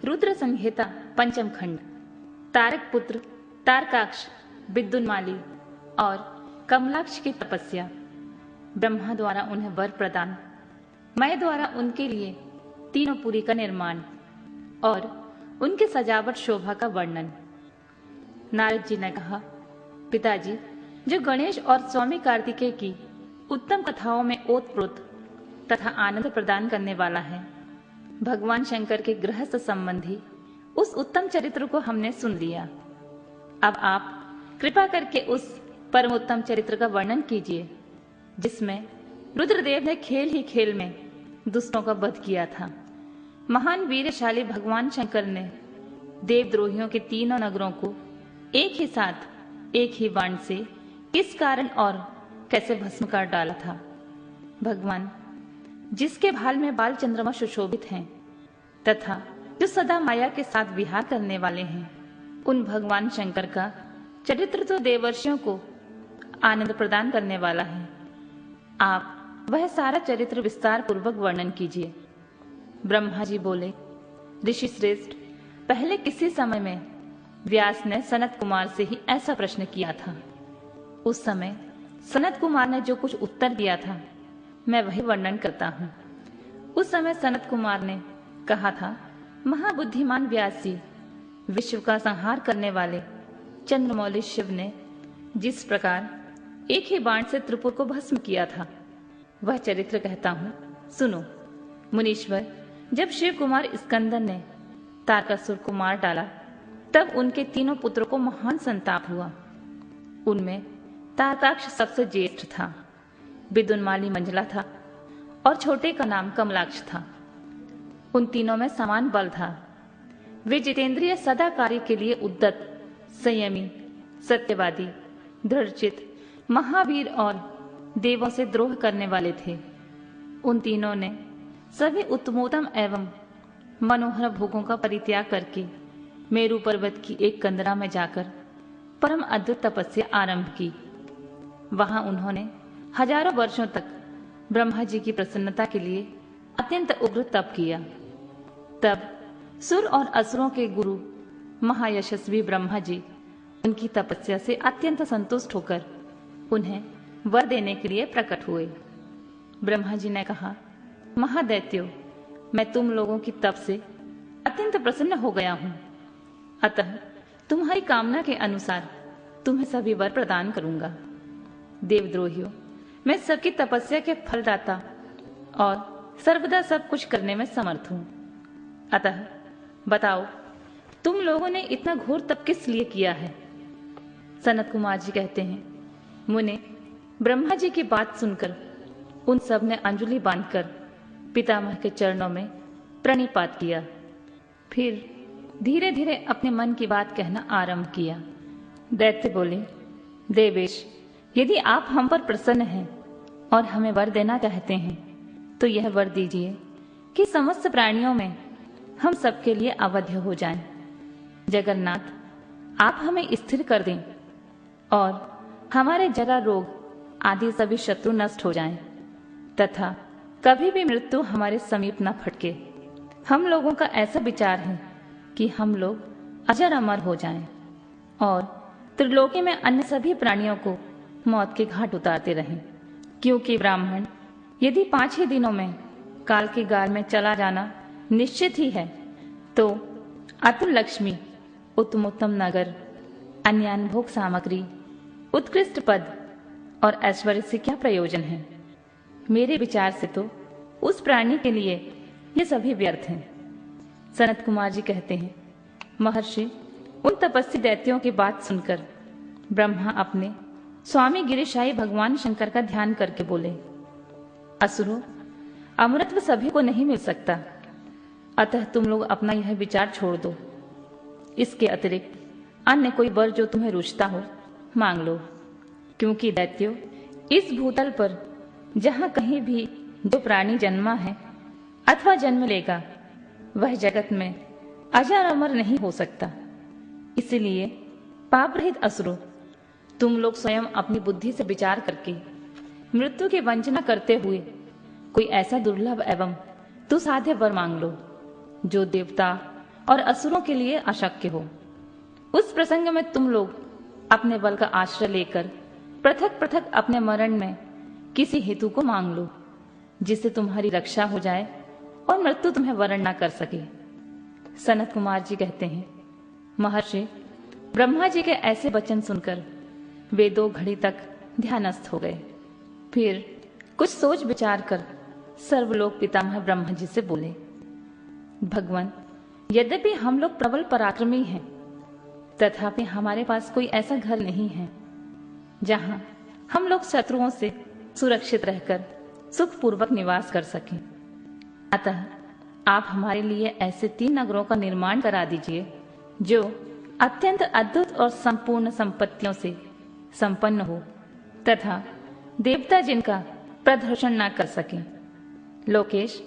रुद्र संहिता पंचम खंड। तारक पुत्र तारकाक्ष, विद्युन्माली और कमलाक्ष की तपस्या। ब्रह्मा द्वारा उन्हें वर प्रदान, मैं द्वारा उनके लिए तीनों पुरी का निर्माण और उनकी सजावट शोभा का वर्णन। नारद जी ने कहा, पिताजी, जो गणेश और स्वामी कार्तिकेय की उत्तम कथाओं में ओतप्रोत तथा आनंद प्रदान करने वाला है, भगवान शंकर के गृहस्थ संबंधी उस उत्तम चरित्र को हमने सुन लिया। अब आप कृपा करके उस परमोत्तम चरित्र का वर्णन कीजिए जिसमें रुद्रदेव ने खेल ही खेल में दुष्टों का वध किया था। महान वीरशाली भगवान शंकर ने देवद्रोहियों के तीनों नगरों को एक ही साथ एक ही बाण से किस कारण और कैसे भस्म कर डाला था। भगवान जिसके भाल में बाल चंद्रमा सुशोभित हैं तथा जो सदा माया के साथ विहार करने वाले हैं, उन भगवान शंकर का चरित्र तो देवर्षियों को आनंद प्रदान करने वाला है। आप वह सारा चरित्र विस्तार पूर्वक वर्णन कीजिए। ब्रह्मा जी बोले, ऋषि श्रेष्ठ, पहले किसी समय में व्यास ने सनत कुमार से ही ऐसा प्रश्न किया था। उस समय सनत कुमार ने जो कुछ उत्तर दिया था मैं वही वर्णन करता हूँ। उस समय सनत कुमार ने कहा था, महाबुद्धिमान व्यास जी, विश्व का संहार करने वाले चंद्रमौली शिव ने जिस प्रकार एक ही बाण से त्रिपुर को भस्म किया था, वह चरित्र कहता हूँ, सुनो। मुनीश्वर, जब शिव कुमार स्कंदर ने तारकासुर को मार डाला, तब उनके तीनों पुत्रों को महान संताप हुआ। उनमें तारकाक्ष सबसे ज्येष्ठ था, विद्युन्माली मंझला था और छोटे का नाम कमलाक्ष था। उन तीनों में समान बल था। वे जितेंद्रिय, सदा कार्य के लिए उद्यत, संयमी, सत्यवादी, दृढ़चित, महावीर और देवों से द्रोह करने वाले थे। उन तीनों ने सभी उत्तमोत्तम एवं मनोहर भोगों का परित्याग करके मेरु पर्वत की एक कंदरा में जाकर परम अद्भुत तपस्या आरंभ की। वहां उन्होंने हजारों वर्षों तक ब्रह्मा जी की प्रसन्नता के लिए अत्यंत उग्र तप किया। तब सुर और असुरों के गुरु महायशस्वी ब्रह्मा जी उनकी तपस्या से अत्यंत संतुष्ट होकर उन्हें वर देने के लिए प्रकट हुए। ब्रह्मा जी ने कहा, महादैत्यो, मैं तुम लोगों की तप से अत्यंत प्रसन्न हो गया हूं, अतः तुम्हारी कामना के अनुसार तुम्हें सभी वर प्रदान करूंगा। देवद्रोहियों, मैं सबकी तपस्या के फलदाता और सर्वदा सब कुछ करने में समर्थ हूं। अतः बताओ, तुम लोगों ने इतना घोर तप किस लिए किया है? सनत कुमार जी कहते हैं, मुने, ब्रह्मा जी की बात सुनकर उन सब ने अंजलि बांधकर पितामह के चरणों में प्रणिपात किया। फिर धीरे धीरे अपने मन की बात कहना आरंभ किया। दैत्य बोले, देवेश, यदि आप हम पर प्रसन्न हैं और हमें वर देना चाहते हैं, तो यह वर दीजिए कि समस्त प्राणियों में हम सबके लिए अवध्य हो जाएं। जगन्नाथ, आप हमें स्थिर कर दें और हमारे जरा रोग आदि सभी शत्रु नष्ट हो जाएं, तथा कभी भी मृत्यु हमारे समीप न फटके। हम लोगों का ऐसा विचार है कि हम लोग अजर अमर हो जाएं और त्रिलोकी में अन्य सभी प्राणियों को मौत के घाट उतारते रहें, क्योंकि ब्राह्मण यदि 5 ही दिनों में काल के गाल में चला जाना निश्चित ही है, तो अतुल लक्ष्मी, उत्तमोत्तम नगर, अन्यान भोग सामग्री, उत्कृष्ट पद और ऐश्वर्य से क्या प्रयोजन है? मेरे विचार से तो उस प्राणी के लिए ये सभी व्यर्थ हैं। सनत कुमार जी कहते हैं, महर्षि, उन तपस्वी दैत्यों की बात सुनकर ब्रह्मा अपने स्वामी गिरिशाई भगवान शंकर का ध्यान करके बोले, असुरों, अमृतत्व सभी को नहीं मिल सकता, अतः तुम लोग अपना यह विचार छोड़ दो। इसके अतिरिक्त अन्य कोई वर जो तुम्हें रुचता हो मांग लो, क्योंकि दैत्यो, इस भूतल पर जहां कहीं भी जो प्राणी जन्मा है अथवा जन्म लेगा, वह जगत में अजर अमर नहीं हो सकता। इसलिए पाप रहित असुरों, तुम लोग स्वयं अपनी बुद्धि से विचार करके मृत्यु की वंचना करते हुए कोई ऐसा दुर्लभ एवं दुसाध्य वर मांग लो जो देवता और असुरों के लिए अशक्य हो। उस प्रसंग में तुम लोग अपने बल का आश्रय लेकर पृथक पृथक अपने मरण में किसी हेतु को मांग लो, जिससे तुम्हारी रक्षा हो जाए और मृत्यु तुम्हें वरण न कर सके। सनत कुमार जी कहते हैं, महर्षि ब्रह्मा जी के ऐसे वचन सुनकर वे 2 घड़ी तक ध्यानस्थ हो गए। फिर कुछ सोच विचार कर सर्वलोक पितामह ब्रह्मा जी से बोले, भगवान, यद्यपि हम लोग प्रबल पराक्रमी हैं, तथापि हमारे पास कोई ऐसा घर नहीं है जहां हम लोग शत्रुओं से सुरक्षित रहकर सुखपूर्वक निवास कर सकें। अतः आप हमारे लिए ऐसे 3 नगरों का निर्माण करा दीजिए जो अत्यंत अद्भुत और संपूर्ण संपत्तियों से संपन्न हो तथा देवता जिनका प्रदर्शन न कर सकें। लोकेश,